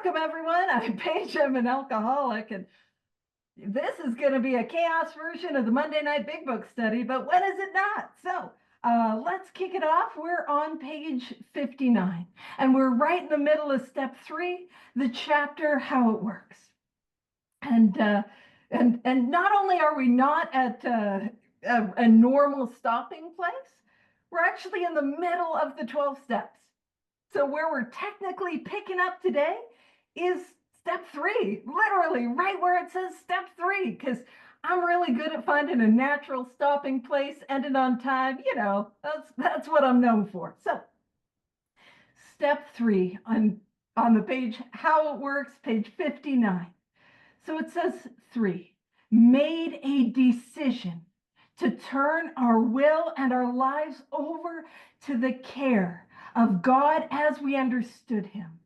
Welcome, everyone. I'm Paige. I'm an alcoholic, and this is going to be a chaos version of the Monday Night Big Book study, but when is it not? Let's kick it off. We're on page 59, and we're right in the middle of step 3, the chapter How It Works. And not only are we not at a normal stopping place, we're actually in the middle of the 12 steps. So where we're technically picking up today is step 3, literally right where it says step 3, because I'm really good at finding a natural stopping place, ending on time. That's what I'm known for. So step 3 on the page, How It Works, page 59. So it says 3, made a decision to turn our will and our lives over to the care of God as we understood him.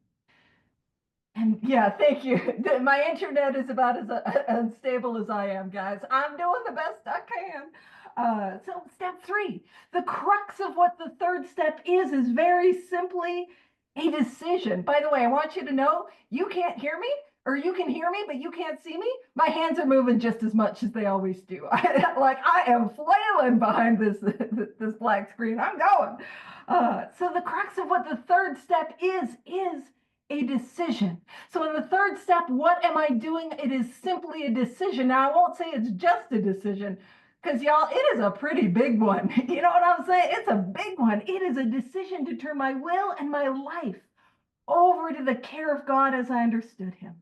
And yeah, thank you. My internet is about as unstable as I am, guys. I'm doing the best I can. So step 3, the crux of what the third step is very simply a decision. By the way, I want you to know you can't hear me, or you can hear me, but you can't see me. My hands are moving just as much as they always do. I am flailing behind this black screen. I'm going. So the crux of what the third step is a decision. So in the third step, what am I doing? It is simply a decision. Now, I won't say it's just a decision, because y'all, it is a pretty big one. You know what I'm saying? It's a big one. It is a decision to turn my will and my life over to the care of God as I understood him.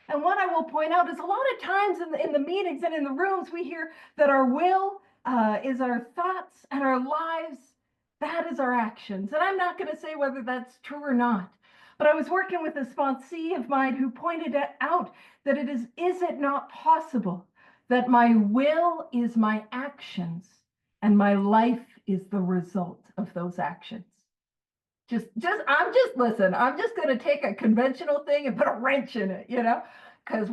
And what I will point out is a lot of times in the meetings and in the rooms, we hear that our will is our thoughts and our lives, that is our actions. And I'm not going to say whether that's true or not. But I was working with a sponsee of mine who pointed out that is it not possible that my will is my actions and my life is the result of those actions? Listen, I'm just going to take a conventional thing and put a wrench in it, because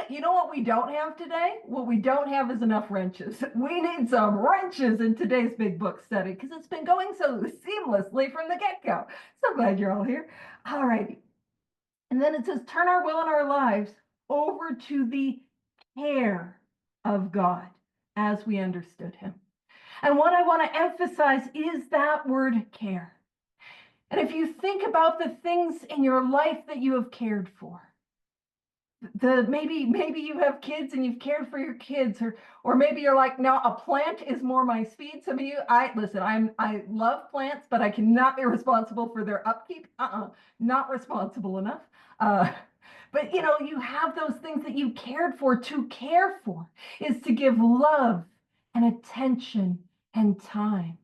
you know what we don't have today? What we don't have is enough wrenches. We need some wrenches in today's big book study, because it's been going so seamlessly from the get-go. So glad you're all here. All righty. And then it says, turn our will and our lives over to the care of God as we understood him. And what I want to emphasize is that word care. And if you think about the things in your life that you have cared for, maybe you have kids and you've cared for your kids, or maybe you're like, no, a plant is more my speed. Some of you, I love plants, but I cannot be responsible for their upkeep. Not responsible enough. But you have those things that you cared for. To care for is to give love and attention and time.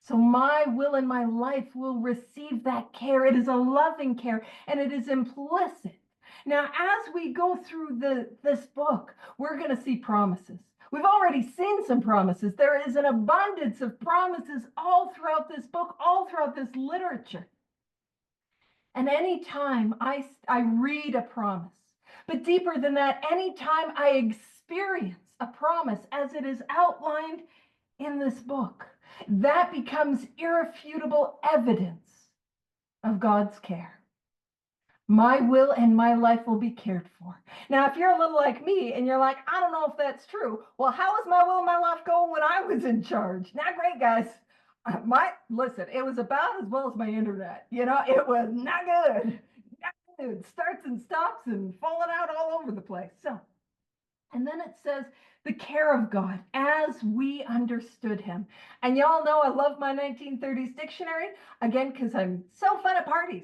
So my will and my life will receive that care. It is a loving care, and it is implicit. Now, as we go through this book, we're going to see promises. We've already seen some promises. There is an abundance of promises all throughout this book, all throughout this literature. And anytime I read a promise, but deeper than that, anytime I experience a promise as it is outlined in this book, that becomes irrefutable evidence of God's care. My will and my life will be cared for. Now, if you're a little like me and you're like, I don't know if that's true. Well, how was my will and my life going when I was in charge? Not great, guys. Listen, it was about as well as my internet. It was not good. Not good. Starts and stops and falling out all over the place. And then it says, the care of God as we understood him. And y'all know I love my 1930s dictionary, again, because I'm so fun at parties.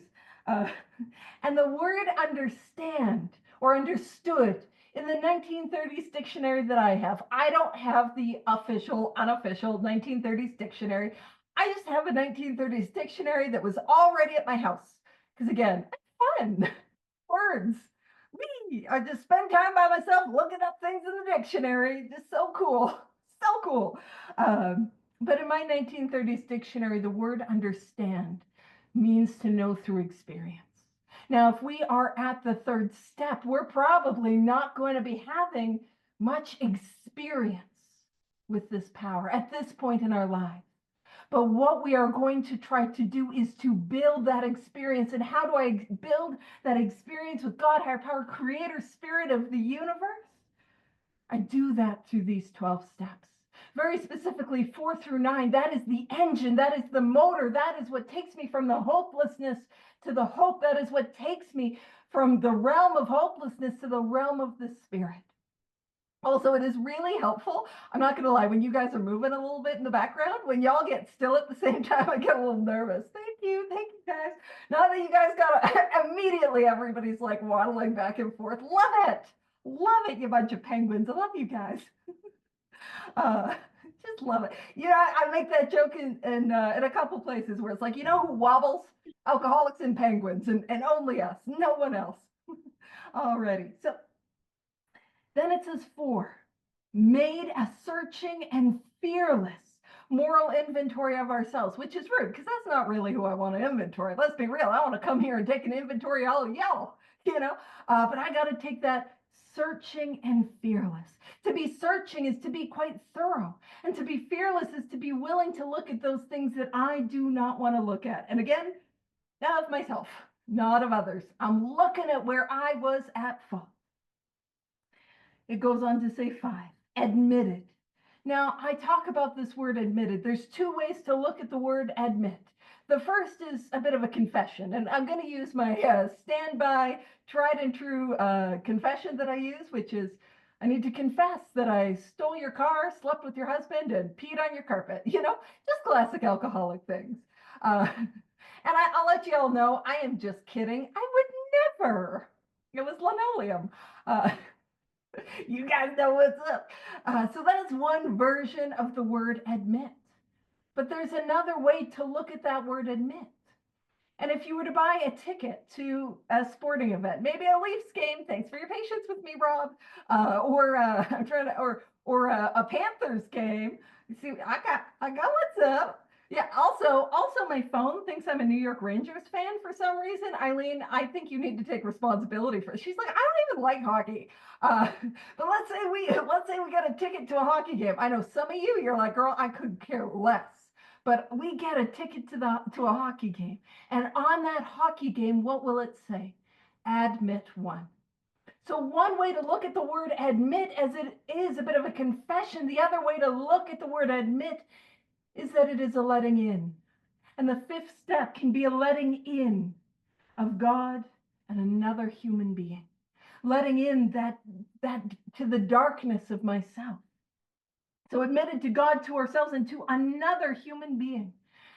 And the word understand or understood in the 1930s dictionary that I have, I don't have the unofficial 1930s dictionary. I just have a 1930s dictionary that was already at my house. Because again, fun. Words. I just spend time by myself looking up things in the dictionary. Just so cool. So cool. But in my 1930s dictionary, the word understand means to know through experience. Now, if we are at the third step, we're probably not going to be having much experience with this power at this point in our lives. But what we are going to try to do is to build that experience. And how do I build that experience with God, higher power, creator, spirit of the universe? I do that through these 12 steps. Very specifically, 4 through 9, that is the engine, that is the motor, that is what takes me from the hopelessness to the hope. That is what takes me from the realm of hopelessness to the realm of the spirit. Also, it is really helpful. I'm not going to lie, when you guys are moving a little bit in the background, when y'all get still at the same time, I get a little nervous. Thank you guys. Now that you guys got to, immediately everybody's like waddling back and forth. Love it, you bunch of penguins. I love you guys. Uh, just love it. I make that joke in a couple places where it's like, who wobbles? Alcoholics and penguins, and only us, no one else. Alrighty, so then it says 4, made a searching and fearless moral inventory of ourselves, which is rude because that's not really who I want to inventory. Let's be real. I want to come here and take an inventory. I'll yell, but I got to take that searching and fearless. To be searching is to be quite thorough, and to be fearless is to be willing to look at those things that I do not want to look at. And again, not of myself, not of others. I'm looking at where I was at fault. It goes on to say 5, admitted. Now, I talk about this word admitted. There's 2 ways to look at the word admit. The first is a bit of a confession, and I'm going to use my standby, tried and true confession that I use, which is I need to confess that I stole your car, slept with your husband, and peed on your carpet. Just classic alcoholic things. And I'll let you all know, I am just kidding. I would never. It was linoleum. You guys know what's up. So that is one version of the word admit. But there's another way to look at that word admit. And if you were to buy a ticket to a sporting event, maybe a Leafs game, thanks for your patience with me, Rob, or a Panthers game. You see, I got what's up. Yeah. Also, my phone thinks I'm a New York Rangers fan for some reason. Eileen, I think you need to take responsibility for it. She's like, I don't even like hockey. But let's say we got a ticket to a hockey game. I know some of you're like, girl, I could care less. But we get a ticket to a hockey game. And on that hockey game, what will it say? Admit 1. So one way to look at the word admit, as it is a bit of a confession, the other way to look at the word admit is that it is a letting in. And the 5th step can be a letting in of God and another human being. Letting in that to the darkness of myself. So admitted to God, to ourselves, and to another human being.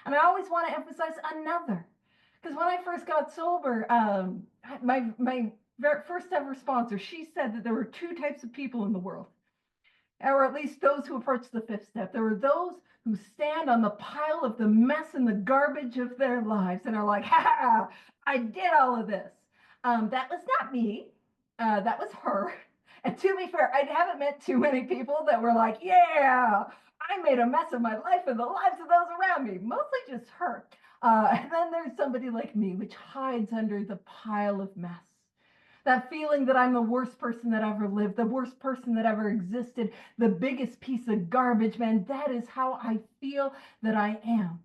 And I always want to emphasize another. Because when I first got sober, my first ever sponsor, she said that there were 2 types of people in the world, or at least those who approach the 5th step. There were those who stand on the pile of the mess and the garbage of their lives and are like, ha, I did all of this. That was not me. That was her. And to be fair, I haven't met too many people that were like, yeah, I made a mess of my life and the lives of those around me. Mostly just her. And then there's somebody like me, which hides under the pile of mess. That feeling that I'm the worst person that ever lived, the worst person that ever existed, the biggest piece of garbage, man. That is how I feel that I am.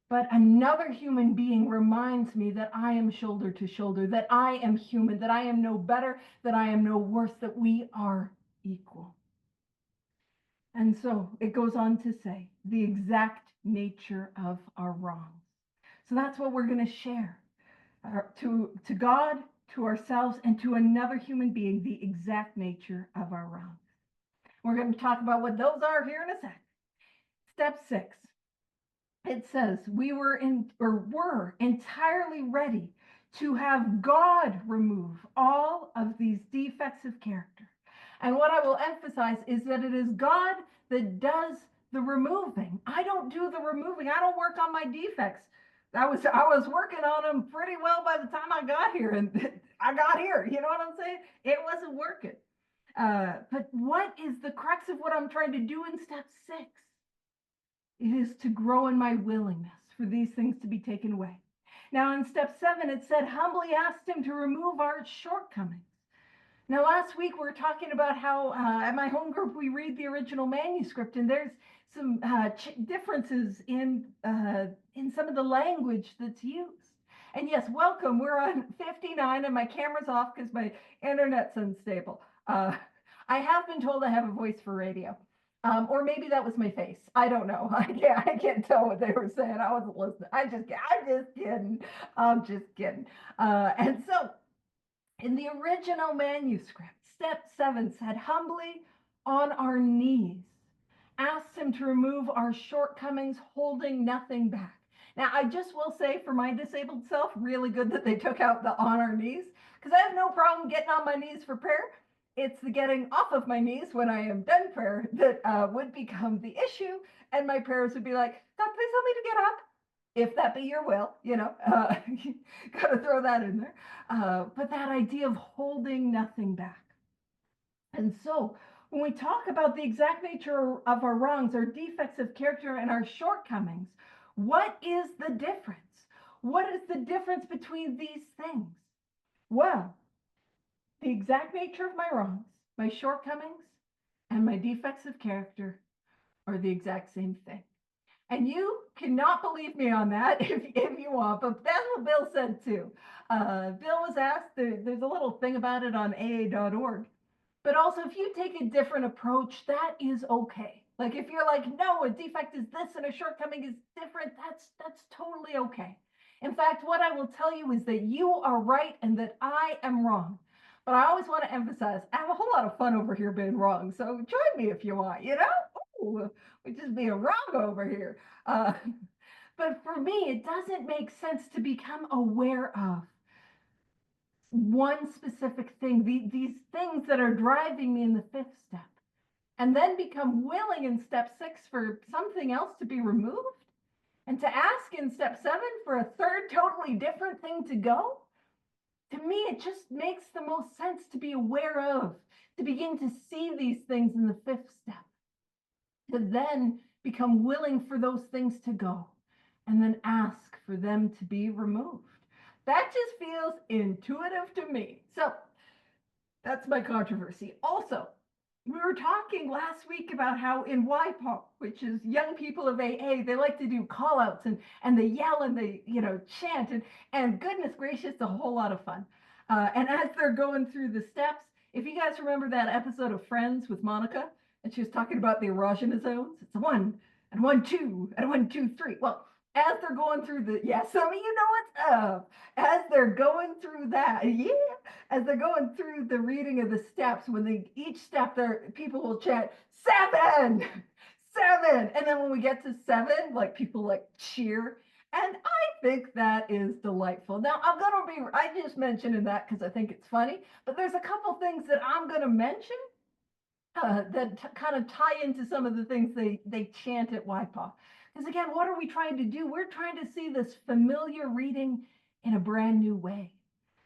But another human being reminds me that I am shoulder to shoulder, that I am human, that I am no better, that I am no worse, that we are equal. And so it goes on to say the exact nature of our wrongs. So that's what we're going to share to God, to ourselves, and to another human being, the exact nature of our wrongs. We're going to talk about what those are here in a sec. Step 6. It says we were entirely ready to have God remove all of these defects of character. And what I will emphasize is that it is God that does the removing. I don't do the removing. I don't work on my defects. I was working on them pretty well by the time I got here, and I got here. You know what I'm saying? It wasn't working. But what is the crux of what I'm trying to do in step 6? It is to grow in my willingness for these things to be taken away. Now, in step 7, it said, humbly asked him to remove our shortcomings. Now, last week we were talking about how at my home group we read the original manuscript, and there's some differences in some of the language that's used. And yes, welcome. We're on 59, and my camera's off because my internet's unstable. I have been told I have a voice for radio. Or maybe that was my face. I don't know. I can't tell what they were saying. I wasn't listening. I'm just kidding. I'm just kidding. And so in the original manuscript, step 7 said, humbly on our knees, asked him to remove our shortcomings, holding nothing back. Now, I just will say for my disabled self, really good that they took out the on our knees, because I have no problem getting on my knees for prayer. It's the getting off of my knees when I am done prayer that would become the issue. And my prayers would be like, God, please help me to get up, if that be your will, got to throw that in there. But that idea of holding nothing back. And so when we talk about the exact nature of our wrongs, our defects of character, and our shortcomings, what is the difference? What is the difference between these things? Well, the exact nature of my wrongs, my shortcomings, and my defects of character are the exact same thing. And you cannot believe me on that if you want, but that's what Bill said too. Bill was asked, there's a little thing about it on AA.org. But also, if you take a different approach, that is okay. Like if you're like, no, a defect is this and a shortcoming is different, that's totally okay. In fact, what I will tell you is that you are right and that I am wrong. But I always want to emphasize, I have a whole lot of fun over here being wrong. So join me if you want, Ooh, we're just being wrong over here. But for me, it doesn't make sense to become aware of one specific thing, these things that are driving me in the 5th step, and then become willing in step 6 for something else to be removed, and to ask in step 7 for a third totally different thing to go. To me, it just makes the most sense to be aware of, to begin to see these things in the 5th step, to then become willing for those things to go, and then ask for them to be removed. That just feels intuitive to me. So that's my controversy. Also, we were talking last week about how in YPAW, which is young people of AA, they like to do call outs and they yell and they, chant and goodness gracious, a whole lot of fun. And as they're going through the steps, if you guys remember that episode of Friends with Monica, and she was talking about the erogenous zones, it's 1 and 1, 2 and 1, 2, 3. Well, as they're going through some of you know what's up. As they're going through that, as they're going through the reading of the steps, each step people will chant 7, 7, and then when we get to 7, like people cheer, and I think that is delightful. Now I just mentioned that because I think it's funny, but there's a couple things that I'm going to mention that kind of tie into some of the things they chant at YPAW. Because again, what are we trying to do? We're trying to see this familiar reading in a brand new way.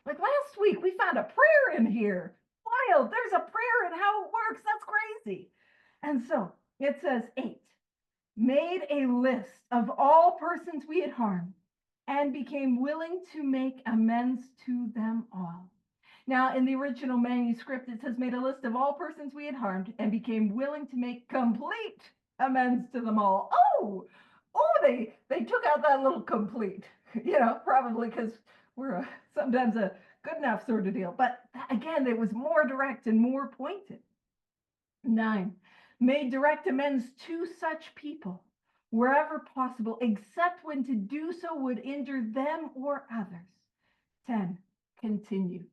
Like last week, we found a prayer in here. Wild, there's a prayer and how it works. That's crazy. And so it says 8, made a list of all persons we had harmed and became willing to make amends to them all. Now, in the original manuscript, it says, made a list of all persons we had harmed and became willing to make complete amends to them all. Oh, they took out that little complete, probably because we're sometimes a good enough sort of deal. But again, it was more direct and more pointed. 9, made direct amends to such people wherever possible, except when to do so would injure them or others. 10, continued.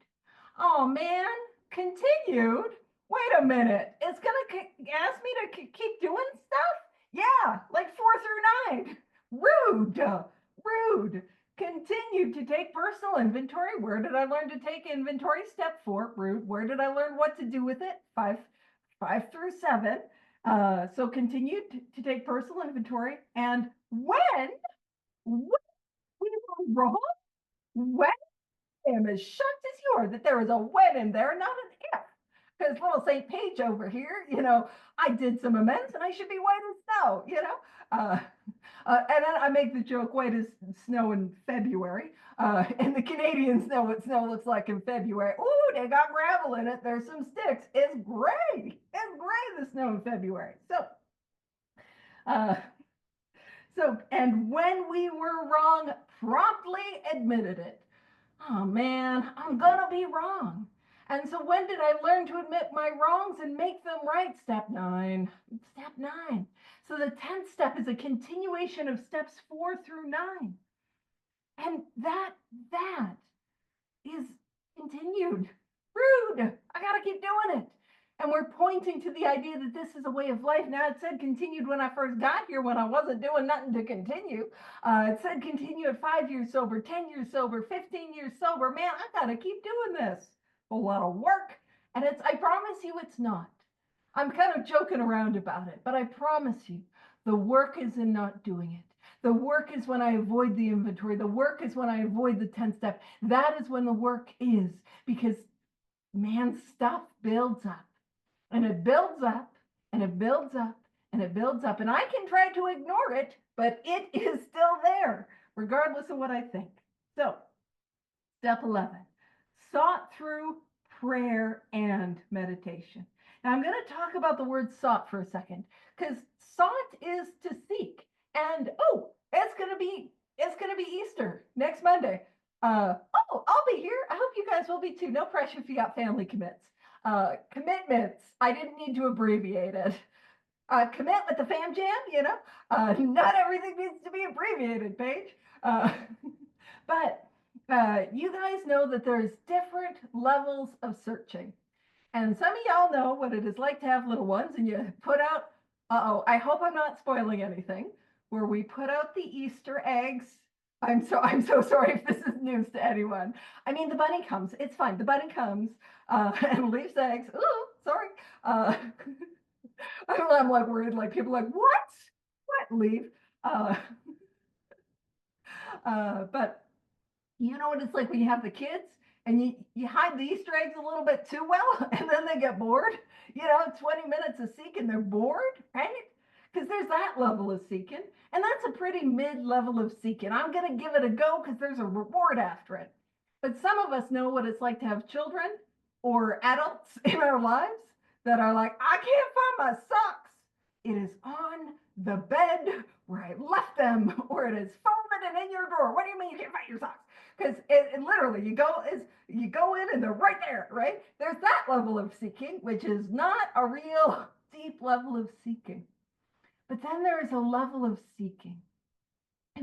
Oh man, continued? Wait a minute. It's going to ask me to keep doing stuff? Yeah, like 4 through 9. Rude. Continued to take personal inventory. Where did I learn to take inventory? Step 4, rude. Where did I learn what to do with it? 5 through 7. So continued to take personal inventory. And when we were wrong, when I am as shocked as you are that there is a when in there, not an if. Because little St. Paige over here, I did some amends and I should be white as snow, and then I make the joke, white as snow in February. And the Canadians know what snow looks like in February. Oh, they got gravel in it. There's some sticks. It's gray. The snow in February. So Uh, and when we were wrong, promptly admitted it. Oh man, I'm gonna be wrong. And so when did I learn to admit my wrongs and make them right? Step 9. Step 9. So the 10th step is a continuation of steps 4 through 9. And that is continued. Rude. I got to keep doing it. And we're pointing to the idea that this is a way of life. Now, it said continued when I first got here, when I wasn't doing nothing to continue. It said continue at 5 years sober, 10 years sober, 15 years sober. Man, I got to keep doing this. A lot of work. And I promise you, it's not. I'm kind of joking around about it, but I promise you, the work is in not doing it. The work is when I avoid the inventory. The work is when I avoid the 10th step. That is when the work is, because man, stuff builds up and it builds up and it builds up and it builds up. And I can try to ignore it, but it is still there, regardless of what I think. So, step 11, sought through prayer and meditation. Now, I'm going to talk about the word sought for a second, because sought is to seek. And it's gonna be Easter next Monday. I'll be here. I hope you guys will be too. No pressure if you got family commitments. I didn't need to abbreviate it. Commit with the fam jam, not everything needs to be abbreviated, Paige. But you guys know that there's different levels of searching. And some of y'all know what it is like to have little ones, and you put out, I hope I'm not spoiling anything, where we put out the Easter eggs. I'm so sorry if this is news to anyone. I mean, the bunny comes. It's fine. The bunny comes and leaves eggs. Ooh, sorry. I'm like worried. Like people are like, what? Leave. But you know what it's like when you have the kids and you hide the Easter eggs a little bit too well, and then they get bored. 20 minutes of seeking, they're bored, right? Because there's that level of seeking, and that's a pretty mid-level of seeking. I'm going to give it a go because there's a reward after it. But some of us know what it's like to have children or adults in our lives that are like, I can't find my socks. It is on the bed where I left them, or it is folded and in your drawer. What do you mean you can't find your socks? Because it literally, you go in and they're right there, right? There's that level of seeking, which is not a real deep level of seeking. But then there is a level of seeking. I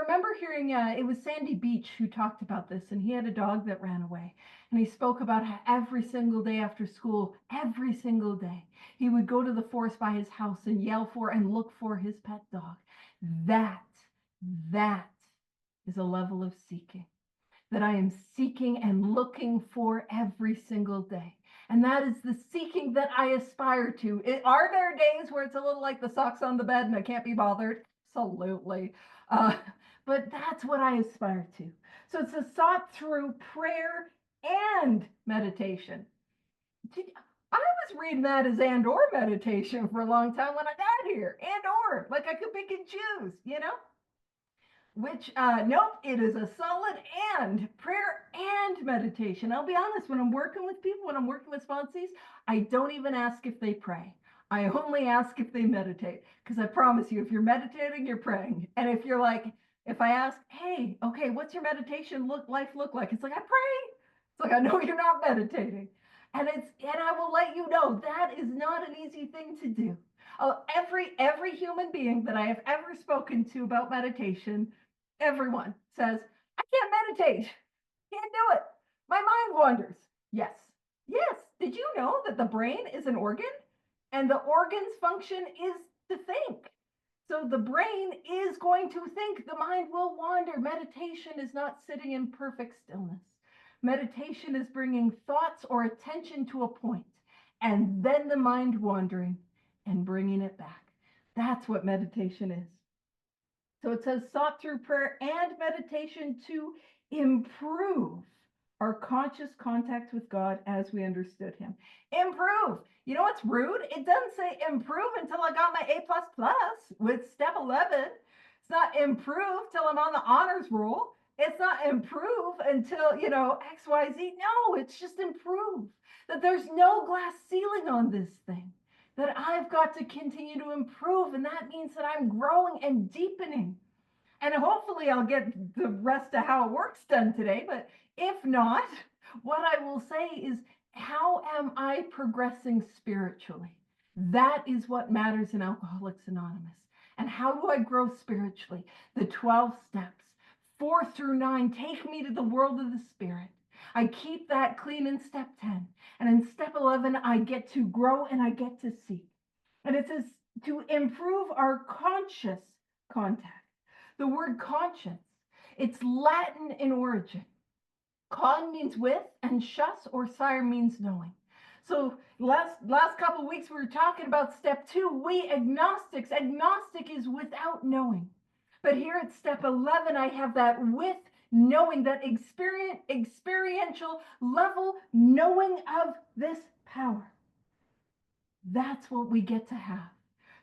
remember hearing, it was Sandy Beach who talked about this, and he had a dog that ran away. And he spoke about how every single day after school, every single day, he would go to the forest by his house and yell for and look for his pet dog. That is a level of seeking that I am seeking and looking for every single day. And that is the seeking that I aspire to. Are there days where it's a little like the socks on the bed and I can't be bothered? Absolutely. But that's what I aspire to. So it's a sought through prayer and meditation. I was reading that as and or meditation for a long time when I got here. And or, like I could pick and choose, Which, nope, it is a solid and prayer and meditation. I'll be honest, when I'm working with people, when I'm working with sponsees, I don't even ask if they pray. I only ask if they meditate, because I promise you, if you're meditating, you're praying. And if you're like, if I ask, hey, okay, what's your meditation life look like? It's like, I pray. It's like, I know you're not meditating. And I will let you know that is not an easy thing to do. Every human being that I have ever spoken to about meditation, everyone says, I can't meditate. Can't do it. My mind wanders. Yes. Yes. Did you know that the brain is an organ? And the organ's function is to think. So the brain is going to think. The mind will wander. Meditation is not sitting in perfect stillness. Meditation is bringing thoughts or attention to a point, and then the mind wandering and bringing it back. That's what meditation is. So it says sought through prayer and meditation to improve our conscious contact with God as we understood him. Improve. You know what's rude? It doesn't say improve until I got my A++ with step 11. It's not improve till I'm on the honors roll. It's not improve until, X, Y, Z. No, it's just improve. That there's no glass ceiling on this thing. that I've got to continue to improve. And that means that I'm growing and deepening. And hopefully I'll get the rest of how it works done today. But if not, what I will say is, how am I progressing spiritually? That is what matters in Alcoholics Anonymous. And how do I grow spiritually? The 12 steps, 4 through 9, take me to the world of the spirit. I keep that clean in step 10. And in step 11, I get to grow and I get to seek. And it says to improve our conscious contact. The word conscience, it's Latin in origin. Con means with, and shus or sire means knowing. So last couple of weeks we were talking about step 2. We agnostics, agnostic is without knowing. But here at step 11, I have that with knowing, that experiential level knowing of this power. That's what we get to have.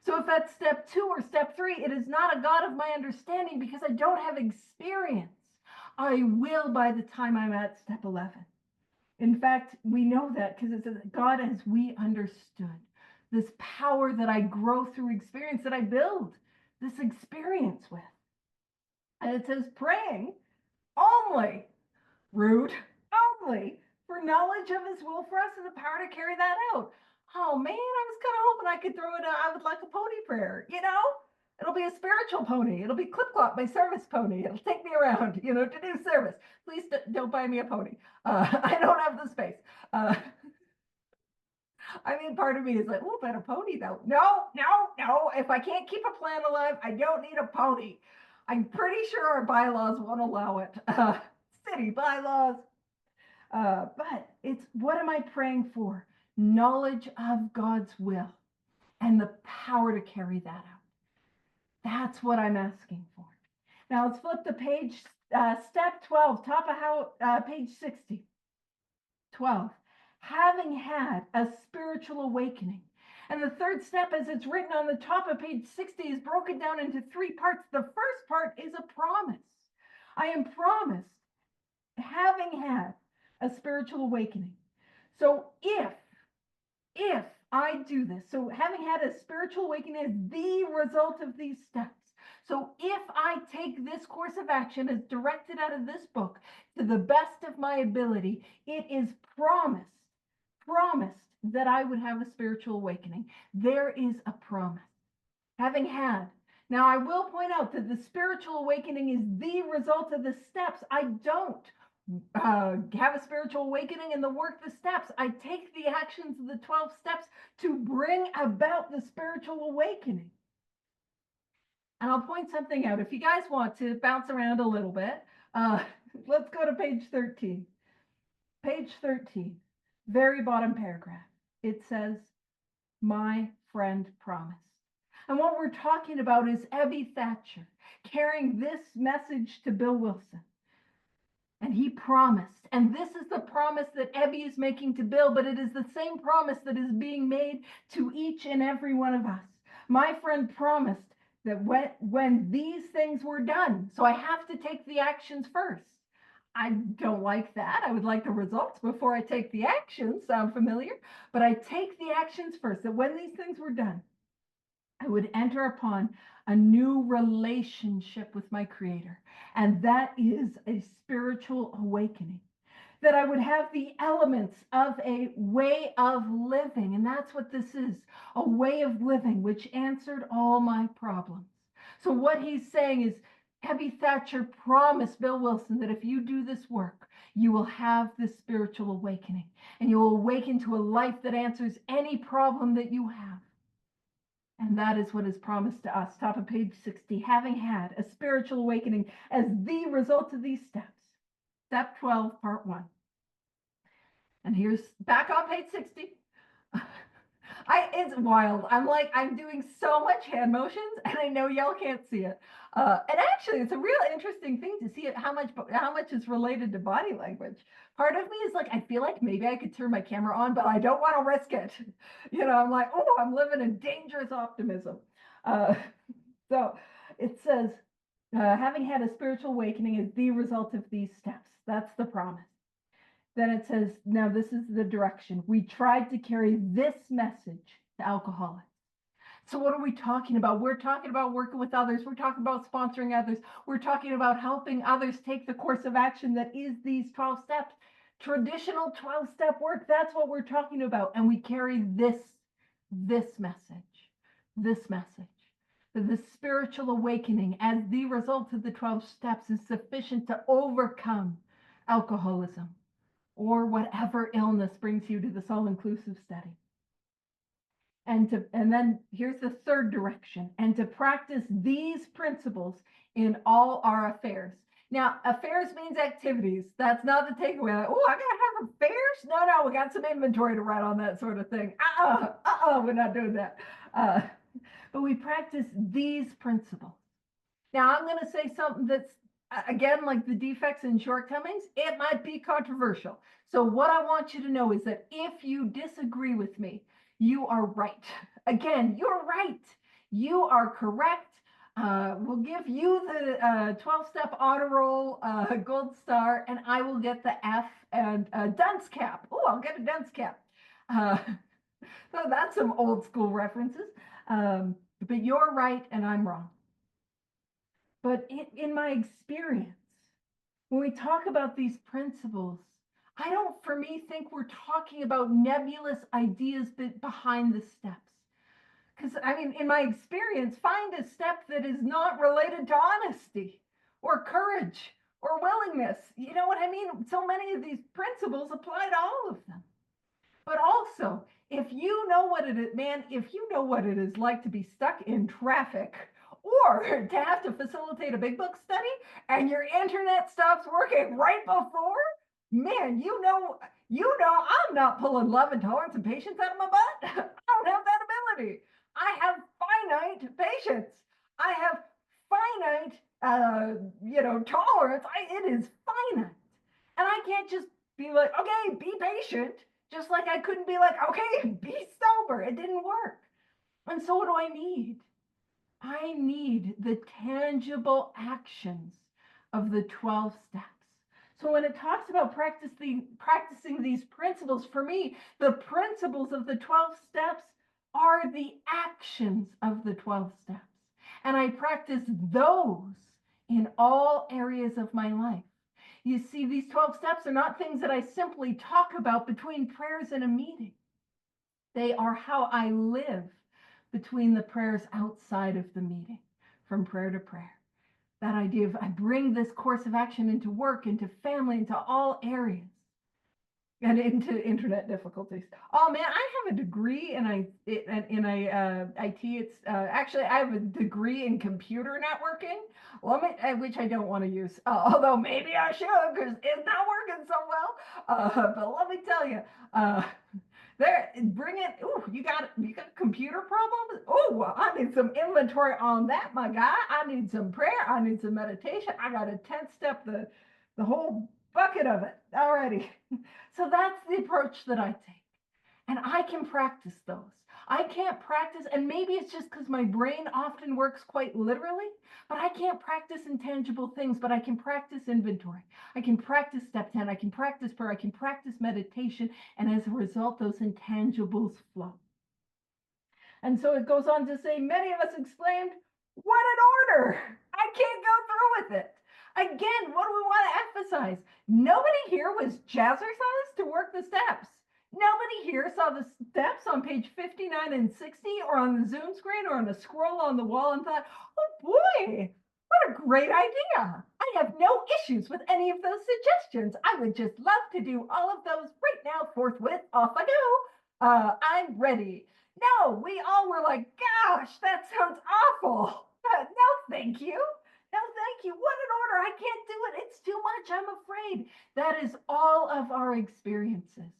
So if that's step 2 or step 3, it is not a God of my understanding because I don't have experience. I will by the time I'm at step 11. In fact, we know that because it says God as we understood. This power that I grow through experience, that I build this experience with. And it says praying only, rude, only for knowledge of his will for us and the power to carry that out. Oh man, I was kind of hoping I could throw in I would like a pony prayer, It'll be a spiritual pony. It'll be Clip Clop, my service pony. It'll take me around, to do service. Please don't buy me a pony. I don't have the space. Part of me is like, oh, but a pony though. No. If I can't keep a plant alive, I don't need a pony. I'm pretty sure our bylaws won't allow it. City bylaws. But it's, what am I praying for? Knowledge of God's will and the power to carry that out. That's what I'm asking for. Now let's flip the page, step 12, top of page 60. 12, having had a spiritual awakening. And the third step, as it's written on the top of page 60, is broken down into 3 parts. The first part is a promise. I am promised, having had a spiritual awakening. So if I do this, so having had a spiritual awakening is the result of these steps. So if I take this course of action as directed out of this book to the best of my ability, it is promised that I would have a spiritual awakening. There is a promise. Having had. Now I will point out that the spiritual awakening is the result of the steps. I don't have a spiritual awakening and work the steps. I take the actions of the 12 steps to bring about the spiritual awakening. And I'll point something out. If you guys want to bounce around a little bit, let's go to page 13. Page 13, very bottom paragraph. It says, my friend promised. And what we're talking about is Ebby Thatcher carrying this message to Bill Wilson. And he promised. And this is the promise that Ebby is making to Bill, but it is the same promise that is being made to each and every one of us. My friend promised that when these things were done, so I have to take the actions first. I don't like that. I would like the results before I take the actions. Sound familiar? But I take the actions first, that when these things were done, I would enter upon a new relationship with my Creator. And that is a spiritual awakening. That I would have the elements of a way of living. And that's what this is, a way of living, which answered all my problems. So what he's saying is, Ebby Thatcher promised Bill Wilson that if you do this work, you will have this spiritual awakening. And you will awaken to a life that answers any problem that you have. And that is what is promised to us. Top of page 60, having had a spiritual awakening as the result of these steps. Step 12, part 1. And here's back on page 60. It's wild. I'm doing so much hand motions, and I know y'all can't see it. And actually, it's a real interesting thing to see how much is related to body language. Part of me is like, I feel like maybe I could turn my camera on, but I don't want to risk it. I'm like, oh, I'm living in dangerous optimism. So it says, having had a spiritual awakening is the result of these steps. That's the promise. Then it says, now this is the direction. We tried to carry this message to alcoholics. So what are we talking about? We're talking about working with others. We're talking about sponsoring others. We're talking about helping others take the course of action that is these 12 steps. Traditional 12-step work, that's what we're talking about. And we carry this message, that the spiritual awakening as the result of the 12 steps is sufficient to overcome alcoholism or whatever illness brings you to this all-inclusive study. And then here's the third direction, and to practice these principles in all our affairs. Now, affairs means activities. That's not the takeaway. Oh, I gotta have affairs? No, we got some inventory to write on that sort of thing. We're not doing that. But we practice these principles. Now, I'm going to say something that's, again, like the defects and shortcomings, it might be controversial. So what I want you to know is that if you disagree with me, you are right. Again, you're right. You are correct. We'll give you the 12-step honor roll gold star, and I will get the F and dunce cap. Oh, I'll get a dunce cap. So that's some old school references. But you're right and I'm wrong. But in my experience, when we talk about these principles, I don't, for me, think we're talking about nebulous ideas behind the steps. Because, I mean, in my experience, find a step that is not related to honesty or courage or willingness. You know what I mean? So many of these principles apply to all of them. But also, if you know what it is, man, if you know what it is like to be stuck in traffic or to have to facilitate a big book study and your internet stops working right before, man, you know, I'm not pulling love and tolerance and patience out of my butt. I don't have that ability. I have finite patience. I have finite, tolerance. It is finite. And I can't just be like, okay, be patient. Just like I couldn't be like, okay, be sober. It didn't work. And so what do I need? I need the tangible actions of the 12 steps. So when it talks about practicing these principles, for me, the principles of the 12 steps are the actions of the 12 steps. And I practice those in all areas of my life. You see, these 12 steps are not things that I simply talk about between prayers and a meeting. They are how I live between the prayers outside of the meeting, from prayer to prayer. That idea of I bring this course of action into work, into family, into all areas, and into internet difficulties. Oh man, I have a degree in IT. It's actually I have a degree in computer networking, which I don't want to use. Although maybe I should, because it's not working so well. But let me tell you, bring it. Oh, you got computer problems? Oh, I need some inventory on that, my guy. I need some prayer. I need some meditation. I got a 10th step, the whole bucket of it already. So that's the approach that I take. And I can practice those. I can't practice, and maybe it's just because my brain often works quite literally, but I can't practice intangible things, but I can practice inventory. I can practice step 10. I can practice prayer. I can practice meditation. And as a result, those intangibles flow. And so it goes on to say, many of us exclaimed, what an order! I can't go through with it. Again, what do we want to emphasize? Nobody here was jazzercise to work the steps. Nobody here saw the steps on page 59 and 60 or on the Zoom screen or on a scroll on the wall and thought, oh boy, what a great idea. I have no issues with any of those suggestions. I would just love to do all of those right now, forthwith, off I go. I'm ready. No, we all were like, gosh, that sounds awful. No, thank you. No, thank you. What an order. I can't do it. It's too much. I'm afraid. That is all of our experiences.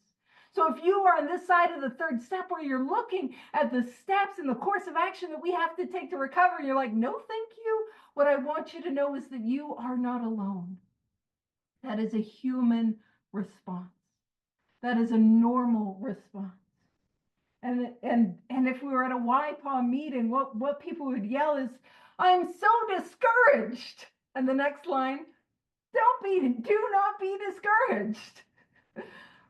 So if you are on this side of the third step where you're looking at the steps and the course of action that we have to take to recover, and you're like, no, thank you. What I want you to know is that you are not alone. That is a human response. That is a normal response. And if we were at a YPAW meeting, what people would yell is, I'm so discouraged. And the next line, do not be discouraged.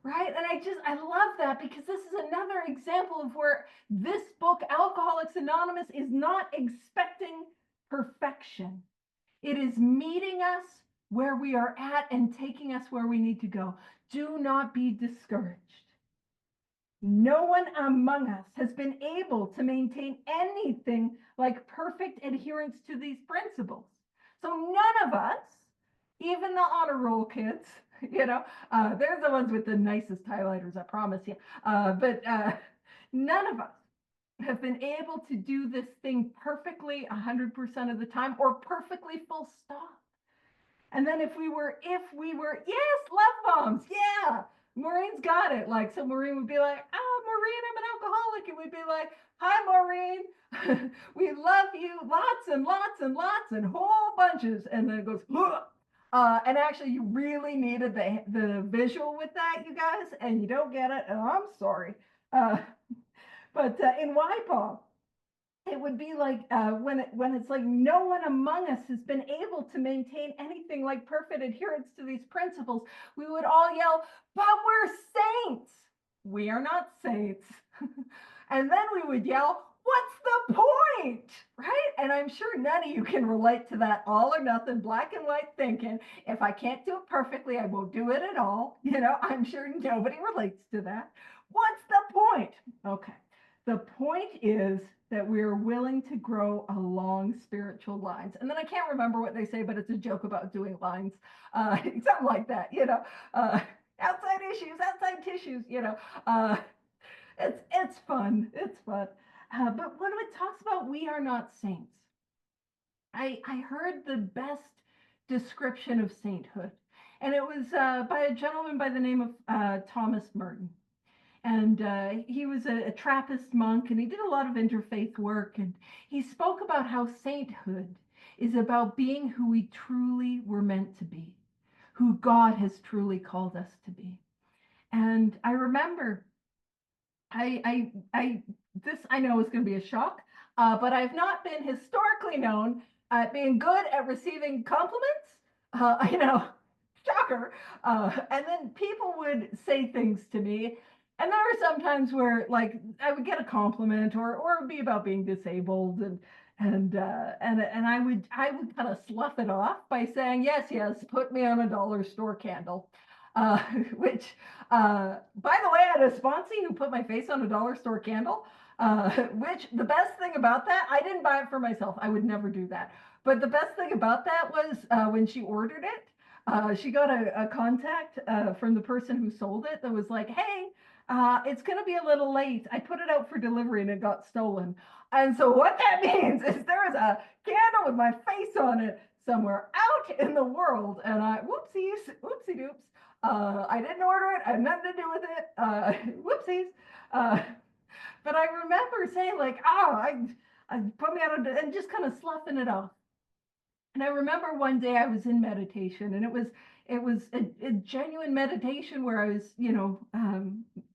right? And I love that because this is another example of where this book, Alcoholics Anonymous, is not expecting perfection. It is meeting us where we are at and taking us where we need to go. Do not be discouraged. No one among us has been able to maintain anything like perfect adherence to these principles. So none of us, even the honor roll kids, they're the ones with the nicest highlighters, I promise you. But none of us have been able to do this thing perfectly 100% of the time or perfectly full stop. And then if we were, yes, love bombs, yeah. Maureen's got it. Like, so Maureen would be like, Maureen, I'm an alcoholic. And we'd be like, hi, Maureen. We love you lots and lots and lots and whole bunches. And then it goes, and actually, you really needed the visual with that, you guys, and you don't get it. And I'm sorry. But in YPAW, it would be like when it's like no one among us has been able to maintain anything like perfect adherence to these principles. We would all yell, but we're saints. We are not saints. And then we would yell, what's the point? Right? And I'm sure none of you can relate to that all or nothing, black and white thinking. If I can't do it perfectly, I won't do it at all. I'm sure nobody relates to that. What's the point? Okay. The point is that we're willing to grow along spiritual lines. And then I can't remember what they say, but it's a joke about doing lines, something like that, outside issues, outside tissues, it's fun. It's fun. But when it talks about we are not saints, I heard the best description of sainthood, and it was by a gentleman by the name of Thomas Merton. And he was a Trappist monk, and he did a lot of interfaith work. And he spoke about how sainthood is about being who we truly were meant to be, who God has truly called us to be. And I remember, this I know is going to be a shock, but I've not been historically known at being good at receiving compliments. Shocker. And then people would say things to me, and there were some times where, like, I would get a compliment, or it would be about being disabled, and I would kind of slough it off by saying, yes, put me on a dollar store candle, which, by the way, I had a sponsee who put my face on a dollar store candle. Which the best thing about that, I didn't buy it for myself. I would never do that. But the best thing about that was when she ordered it, she got a contact from the person who sold it that was like, hey, it's going to be a little late. I put it out for delivery and it got stolen. And so what that means is there is a candle with my face on it somewhere out in the world. And whoopsie doops. I didn't order it. I had nothing to do with it. Whoopsies. But I remember saying, like, I put me out and just kind of sloughing it off. And I remember one day I was in meditation, and it was a genuine meditation where I was,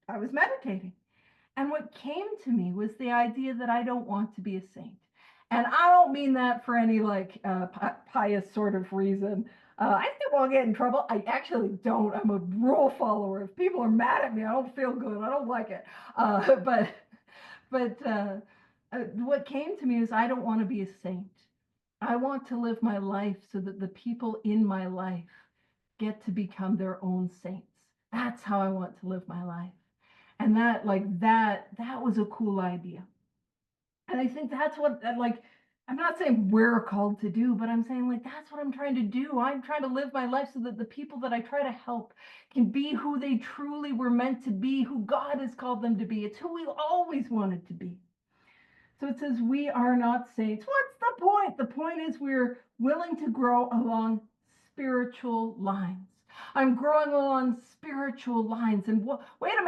I was meditating. And what came to me was the idea that I don't want to be a saint. And I don't mean that for any like pious sort of reason. I think I'll get in trouble. I actually don't. I'm a rule follower. If people are mad at me, I don't feel good. I don't like it. But what came to me is I don't want to be a saint. I want to live my life so that the people in my life get to become their own saints. That's how I want to live my life. And that was a cool idea. And I think that's what, like, I'm not saying we're called to do, but I'm saying, like, that's what I'm trying to do. I'm trying to live my life so that the people that I try to help can be who they truly were meant to be, who God has called them to be. It's who we always wanted to be. So it says, we are not saints. What's the point? The point is we're willing to grow along spiritual lines. I'm growing along spiritual lines. And wait a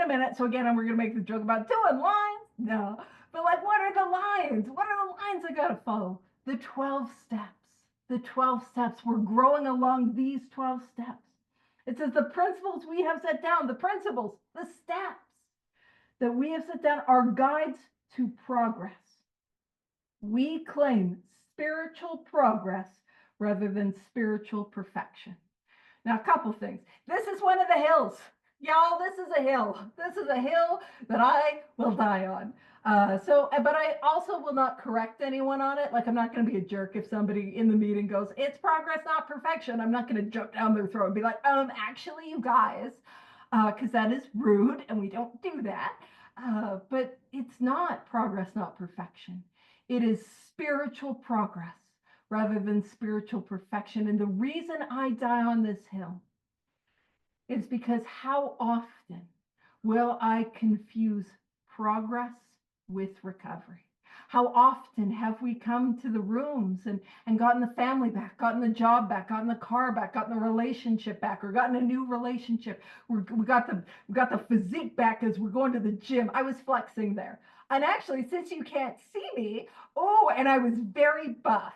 minute. So again, we're going to make the joke about doing lines. No, but like, what are the lines? What are the lines I got to follow? The 12 steps. The 12 steps. We're growing along these 12 steps. It says the principles we have set down, the principles, the steps that we have set down are guides to progress. We claim spiritual progress rather than spiritual perfection. Now, a couple things. This is one of the hills. Y'all, this is a hill. This is a hill that I will die on. But I also will not correct anyone on it. Like, I'm not going to be a jerk if somebody in the meeting goes, it's progress, not perfection. I'm not going to jump down their throat and be like, actually, you guys, because that is rude and we don't do that. But it's not progress, not perfection. It is spiritual progress rather than spiritual perfection. And the reason I die on this hill is because how often will I confuse progress with recovery? How often have we come to the rooms and gotten the family back, gotten the job back, gotten the car back, gotten the relationship back, or gotten a new relationship? We got the physique back as we're going to the gym. I was flexing there. And actually, since you can't see me, and I was very buff.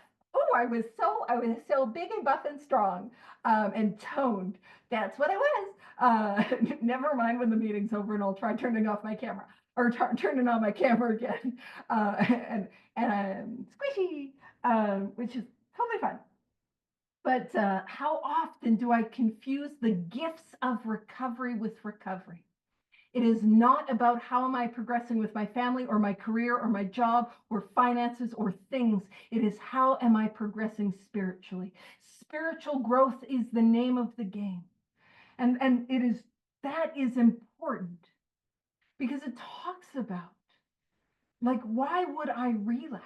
I was so big and buff and strong, and toned. That's what I was. Never mind when the meeting's over and I'll try turning off my camera or turning on my camera again. And squishy, which is totally fun. But how often do I confuse the gifts of recovery with recovery? It is not about how am I progressing with my family or my career or my job or finances or things. It is how am I progressing spiritually. Spiritual growth is the name of the game. And that is important because it talks about, like, why would I relapse?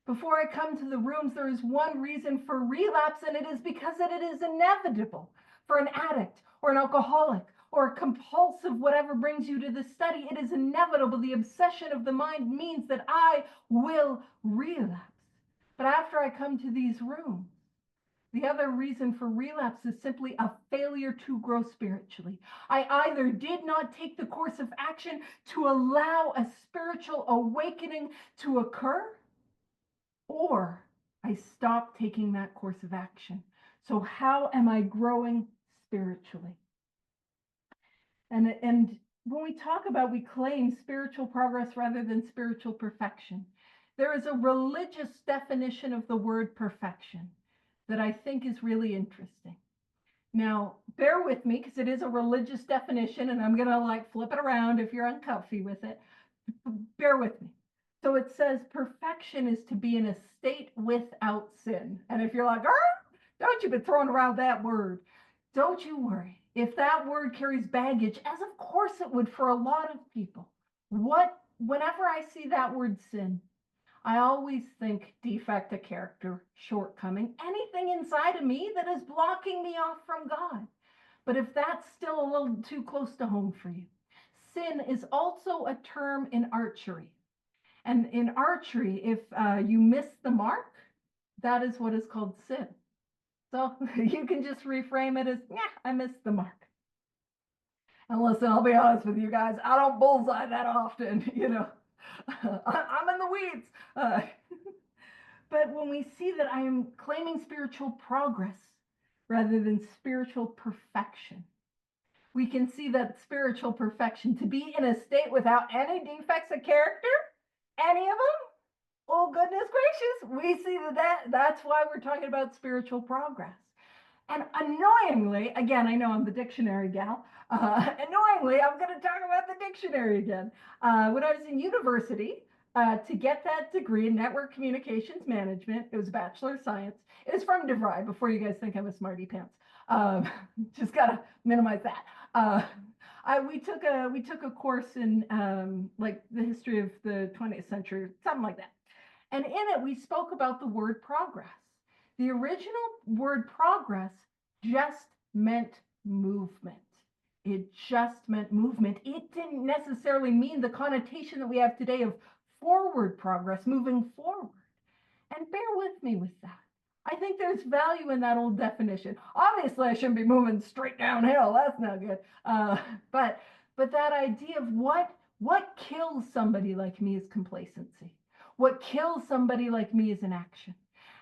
Before I come to the rooms, there is one reason for relapse, and it is because that it is inevitable for an addict or an alcoholic or a compulsive, whatever brings you to the study. It is inevitable. The obsession of the mind means that I will relapse. But after I come to these rooms, the other reason for relapse is simply a failure to grow spiritually. I either did not take the course of action to allow a spiritual awakening to occur, or I stopped taking that course of action. So how am I growing spiritually? And when we claim spiritual progress rather than spiritual perfection, there is a religious definition of the word perfection that I think is really interesting. Now, bear with me because it is a religious definition and I'm going to like flip it around if you're uncomfy with it. Bear with me. So it says perfection is to be in a state without sin. And if you're like, don't you be throwing around that word. Don't you worry. If that word carries baggage, as of course it would for a lot of people, whenever I see that word sin, I always think defect of character, shortcoming, anything inside of me that is blocking me off from God. But if that's still a little too close to home for you, sin is also a term in archery. And in archery, if you miss the mark, that is what is called sin. So you can just reframe it as, yeah, I missed the mark. And listen, I'll be honest with you guys, I don't bullseye that often, I'm in the weeds. But when we see that I am claiming spiritual progress rather than spiritual perfection, we can see that spiritual perfection, to be in a state without any defects of character, any of them, oh goodness gracious, we see that's why we're talking about spiritual progress. And annoyingly, again, I know I'm the dictionary gal. Annoyingly, I'm going to talk about the dictionary again. When I was in university, to get that degree in network communications management, it was a Bachelor of Science. It was from DeVry, before you guys think I'm a smarty pants. Just got to minimize that. We took a course in like the history of the 20th century, something like that. And in it, we spoke about the word progress. The original word progress just meant movement. It just meant movement. It didn't necessarily mean the connotation that we have today of forward progress, moving forward. And bear with me with that. I think there's value in that old definition. Obviously, I shouldn't be moving straight downhill. That's not good. But that idea of what kills somebody like me is complacency. What kills somebody like me is inaction.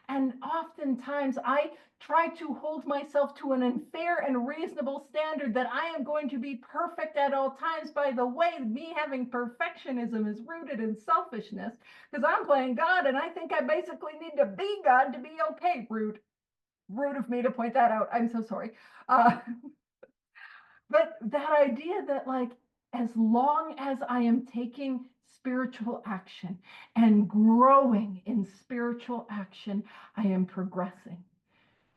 And oftentimes I try to hold myself to an unfair and reasonable standard that I am going to be perfect at all times. By the way, me having perfectionism is rooted in selfishness because I'm playing God and I think I basically need to be God to be okay. Rude of me to point that out. I'm so sorry. But that idea that, like, as long as I am taking spiritual action and growing in spiritual action, I am progressing.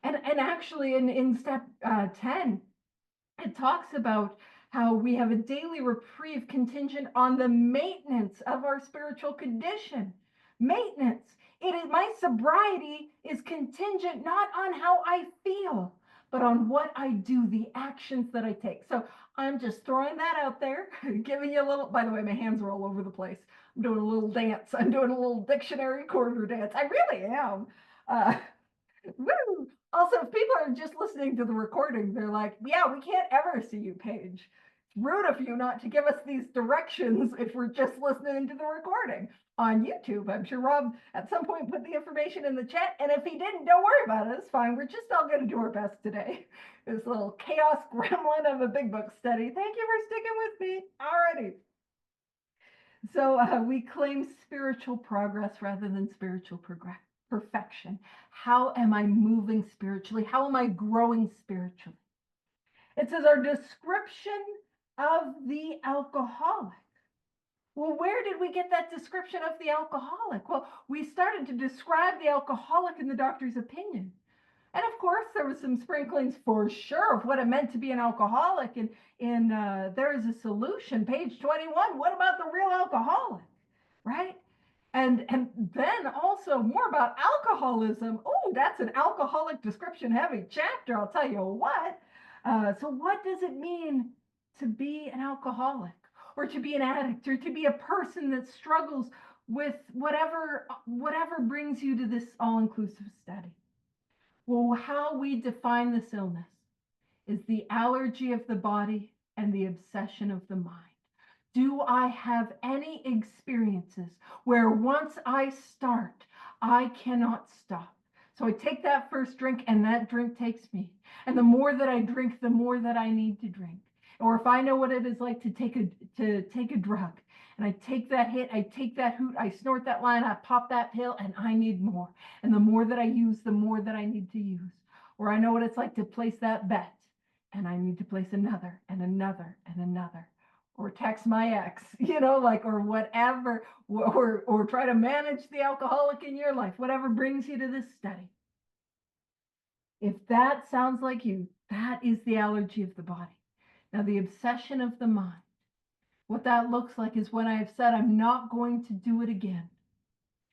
And actually, in step 10, it talks about how we have a daily reprieve contingent on the maintenance of our spiritual condition. Maintenance. It is, my sobriety is contingent not on how I feel, but on what I do, the actions that I take. So I'm just throwing that out there, giving you a little, by the way, my hands are all over the place. I'm doing a little dance. I'm doing a little dictionary quarter dance. I really am. Uh, Woo! Also, if people are just listening to the recording, they're like, yeah, we can't ever see you, Paige. It's rude of you not to give us these directions if we're just listening to the recording on YouTube. I'm sure Rob at some point put the information in the chat. And if he didn't, don't worry about it. It's fine. We're just all going to do our best today. This little chaos gremlin of a big book study. Thank you for sticking with me. Alrighty. So we claim spiritual progress rather than spiritual perfection. How am I moving spiritually? How am I growing spiritually? It says our description of the alcoholic. Well, where did we get that description of the alcoholic? Well, we started to describe the alcoholic in the doctor's opinion. And of course, there was some sprinklings for sure of what it meant to be an alcoholic. And There is a solution, page 21. What about the real alcoholic, right? And then also more about alcoholism. Oh, that's an alcoholic description heavy chapter, I'll tell you what. So what does it mean to be an alcoholic, or to be an addict, or to be a person that struggles with whatever brings you to this all-inclusive study? Well, how we define this illness is the allergy of the body and the obsession of the mind. Do I have any experiences where once I start, I cannot stop? So I take that first drink and that drink takes me. And the more that I drink, the more that I need to drink. Or if I know what it is like to take a drug, and I take that hit, I take that hoot, I snort that line, I pop that pill, and I need more. And the more that I use, the more that I need to use. Or I know what it's like to place that bet, and I need to place another and another and another. Or text my ex, or whatever, or try to manage the alcoholic in your life, whatever brings you to this study. If that sounds like you, that is the allergy of the body. Now, the obsession of the mind, what that looks like is when I have said, I'm not going to do it again.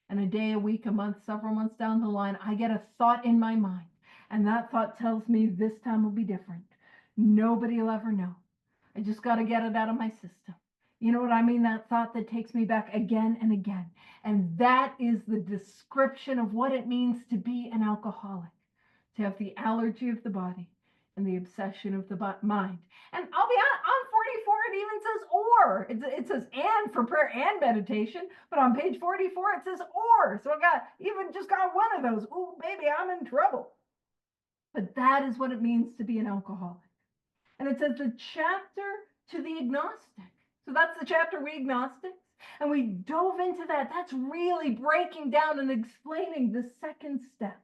And a day, a week, a month, several months down the line, I get a thought in my mind. And that thought tells me this time will be different. Nobody will ever know. I just got to get it out of my system. You know what I mean? That thought that takes me back again and again. And that is the description of what it means to be an alcoholic, to have the allergy of the body and the obsession of the mind. And I'll be on 44, it even says or. It says and for prayer and meditation, but on page 44, it says or. So I just got one of those. Ooh, baby, I'm in trouble. But that is what it means to be an alcoholic. And it says the chapter to the agnostic. So that's the chapter, we agnostics. And we dove into that. That's really breaking down and explaining the second step.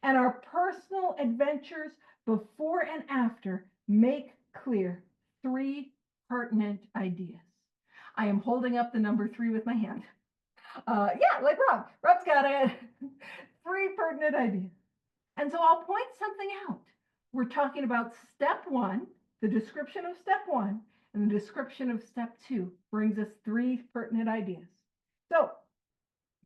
And our personal adventures before and after make clear 3 pertinent ideas. I am holding up the number 3 with my hand. Yeah, like Rob. Rob's got it. 3 pertinent ideas. And so I'll point something out. We're talking about step 1, the description of step 1, and the description of step 2 brings us 3 pertinent ideas. So,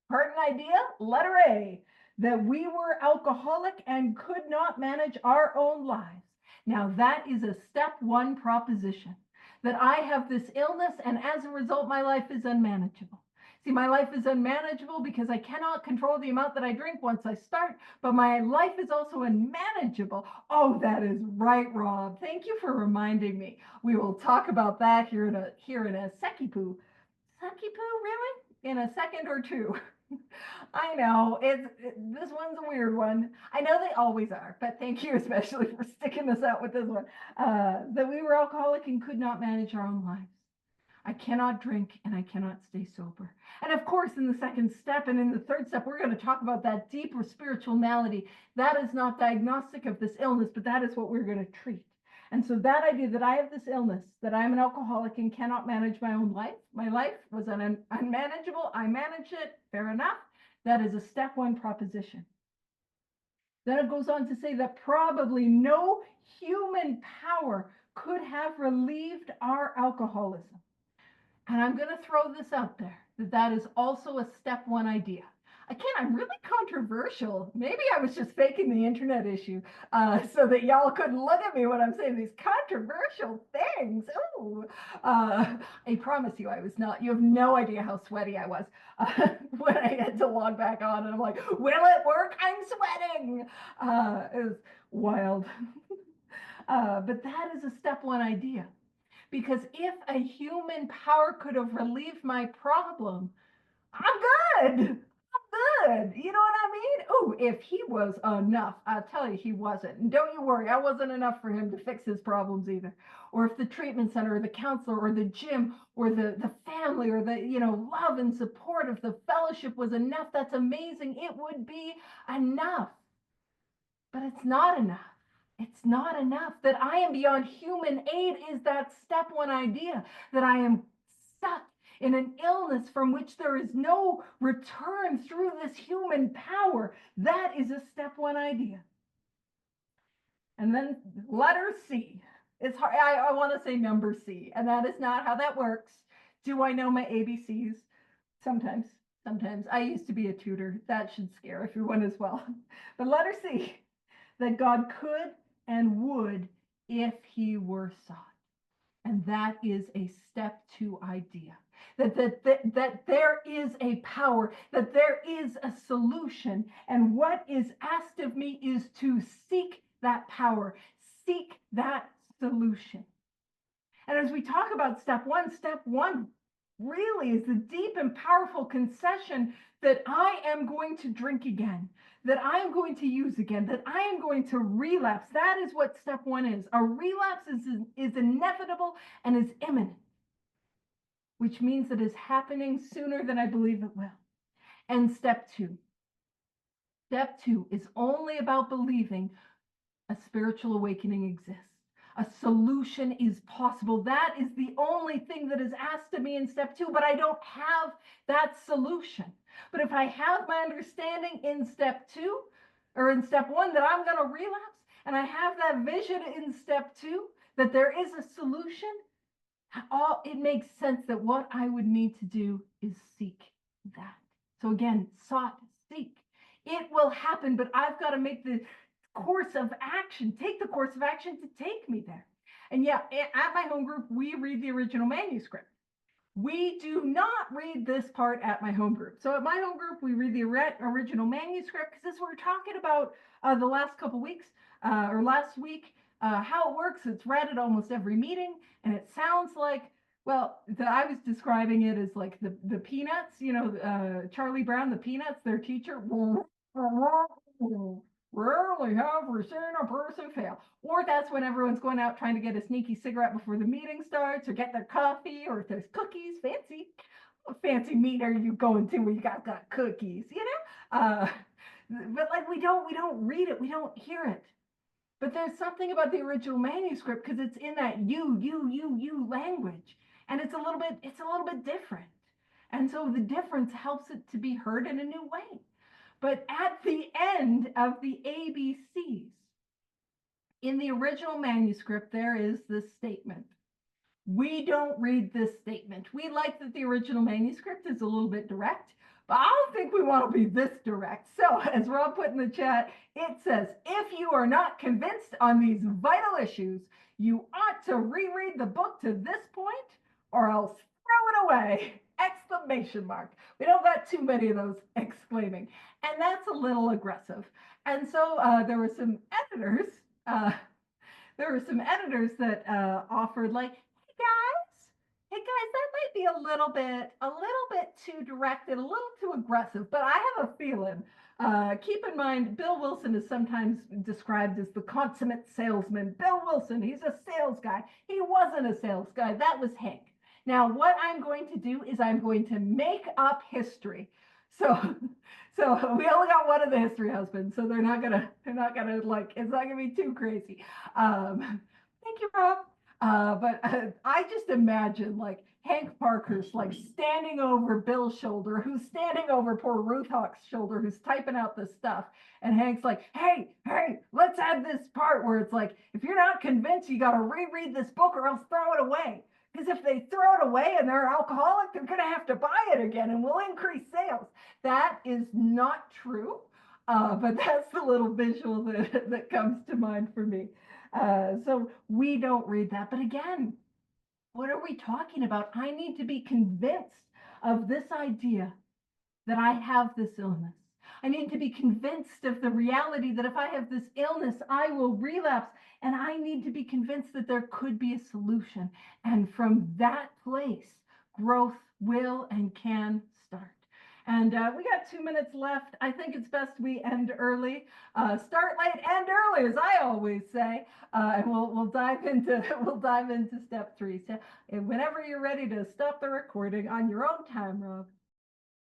pertinent idea, letter A, that we were alcoholic and could not manage our own lives. Now, that is a step 1 proposition, that I have this illness and as a result, my life is unmanageable. See, my life is unmanageable because I cannot control the amount that I drink once I start, but my life is also unmanageable. Oh, that is right, Rob. Thank you for reminding me. We will talk about that here in a Sekipoo. Sekipoo, really? In a second or two. I know, this one's a weird one. I know they always are, but thank you especially for sticking this out with this one. That we were alcoholic and could not manage our own lives. I cannot drink and I cannot stay sober. And of course, in the second step and in the third step, we're going to talk about that deeper spiritual malady. That is not diagnostic of this illness, but that is what we're going to treat. And so that idea that I have this illness, that I'm an alcoholic and cannot manage my own life, my life was unmanageable. I managed it, fair enough. That is a step one proposition. Then it goes on to say that probably no human power could have relieved our alcoholism. And I'm going to throw this out there, that is also a step one idea. Again, I'm really controversial. Maybe I was just faking the internet issue so that y'all couldn't look at me when I'm saying these controversial things. Ooh. I promise you I was not. You have no idea how sweaty I was when I had to log back on. And I'm like, will it work? I'm sweating. It was wild. But that is a step one idea. Because if a human power could have relieved my problem, I'm good. I'm good. You know what I mean? Oh, if he was enough, I'll tell you, he wasn't. And don't you worry, I wasn't enough for him to fix his problems either. Or if the treatment center or the counselor or the gym or the family or the, love and support of the fellowship was enough, that's amazing. It would be enough. But it's not enough. It's not enough. That I am beyond human aid is that step one idea, that I am stuck in an illness from which there is no return through this human power. That is a step one idea. And then letter C. It's hard. I want to say number C, and that is not how that works. Do I know my ABCs? Sometimes. Sometimes. I used to be a tutor. That should scare everyone as well. But letter C, that God could and would if he were sought. And that is a step two idea. That there is a power, that there is a solution. And what is asked of me is to seek that power, seek that solution. And as we talk about step one really is the deep and powerful concession that I am going to drink again, that I am going to use again, that I am going to relapse. That is what step one is. A relapse is inevitable and is imminent, which means it is happening sooner than I believe it will. And step two is only about believing a spiritual awakening exists. A solution is possible. That is the only thing that is asked of me in step two, but I don't have that solution. But if I have my understanding in step two, or in step one, that I'm going to relapse, and I have that vision in step two, that there is a solution, it makes sense that what I would need to do is seek that. So again, sought, seek. It will happen, but I've got to make the course of action, take the course of action to take me there. And yeah, at my home group, we read the original manuscript. We do not read this part at my home group. So at my home group, we read the original manuscript because as we're talking about the last couple weeks or last week, how it works. It's read at almost every meeting, and it sounds like, well, I was describing it as like the Peanuts, Charlie Brown, the Peanuts, their teacher. Rarely have we seen a person fail. Or that's when everyone's going out trying to get a sneaky cigarette before the meeting starts, or get their coffee, or if there's cookies, what fancy meeting are you going to where you got cookies, but like we don't read it, we don't hear it. But there's something about the original manuscript because it's in that you language, and it's a little bit different. And so the difference helps it to be heard in a new way. But at the end of the ABCs, in the original manuscript, there is this statement. We don't read this statement. We like that the original manuscript is a little bit direct, but I don't think we want to be this direct. So as Rob put in the chat, it says, if you are not convinced on these vital issues, you ought to reread the book to this point or else throw it away! Exclamation mark. We don't got too many of those exclaiming. And that's a little aggressive. And so there were some editors that offered like, hey guys, that might be a little bit too directed, a little too aggressive, but I have a feeling, keep in mind, Bill Wilson is sometimes described as the consummate salesman. Bill Wilson, he's a sales guy. He wasn't a sales guy, that was Hank. Now, what I'm going to do is I'm going to make up history. So we only got one of the history husbands, so they're not gonna like, it's not gonna be too crazy. Thank you, Rob. But I just imagine like Hank Parker's like standing over Bill's shoulder, who's standing over poor Ruth Hawk's shoulder, who's typing out this stuff. And Hank's like, hey, let's add this part where it's like, if you're not convinced, you got to reread this book or else throw it away. Because if they throw it away and they're alcoholic, they're going to have to buy it again and we'll increase sales. That is not true. But that's the little visual that comes to mind for me. So we don't read that. But again, what are we talking about? I need to be convinced of this idea that I have this illness. I need to be convinced of the reality that if I have this illness, I will relapse. And I need to be convinced that there could be a solution. And from that place, growth will and can start. And we got 2 minutes left. I think it's best we end early. Start late, end early, as I always say. And we'll dive into step 3. So whenever you're ready to stop the recording on your own time, Rob.